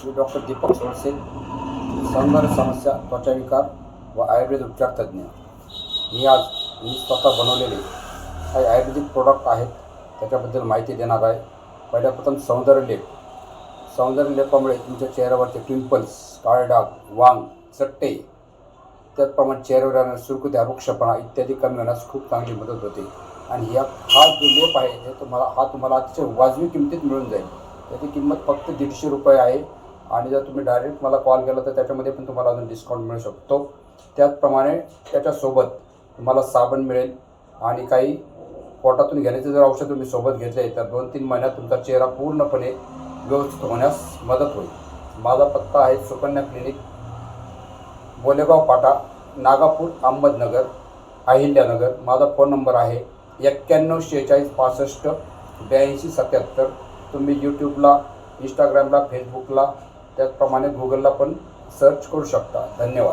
मी doctor Deepak सोळसे, सौंदर्य समस्या, त्वचाविकार व आयुर्वेद उपचार तज्ज्ञ। मी स्वतः बनवलेले काही आयुर्वेदिक प्रोडक्ट आहेत, त्याच्याबद्दल माहिती देणार आहे। पहिल्याप्रथम सौंदर्य लेपामुळे तुमच्या चेहऱ्यावरचे पिंपल्स, काळे डाग, वांग, चट्टे, त्याचप्रमाणे चेहऱ्यावर येणाऱ्या सुरकुत्या, रुक्षपणा इत्यादी कमी होण्यास खूप चांगली मदत होते। आणि हा जो लेप आहे हे तुम्हाला अतिशय वाजवी किमतीत मिळून जाईल। त्याची किंमत फक्त 150 रुपये आहे आणि जर तुम्ही डायरेक्ट मला कॉल केला तर त्याच्यामध्ये पण तुम्हाला अजून डिस्काउंट मिळू शकतो। त्याचप्रमाणे त्याच्यासोबत तुम्हाला साबण मिळेल आणि काही पोटातून घेण्याचे जर औषध तुम्ही सोबत घेतले तर 2-3 महिन्यात तुमचा चेहरा पूर्णपणे व्यवस्थित होण्यास मदत होईल। माझा पत्ता आहे सुकन्या क्लिनिक, बोलेगाव फाटा, नागापूर, अहमदनगर, अहिल्यानगर। माझा फोन नंबर आहे 9146 65 82 77। तुम्ही यूट्यूबला, इंस्टाग्रामला, फेसबुकला, त्याचप्रमाणे गुगलला पण सर्च करू शकता। धन्यवाद।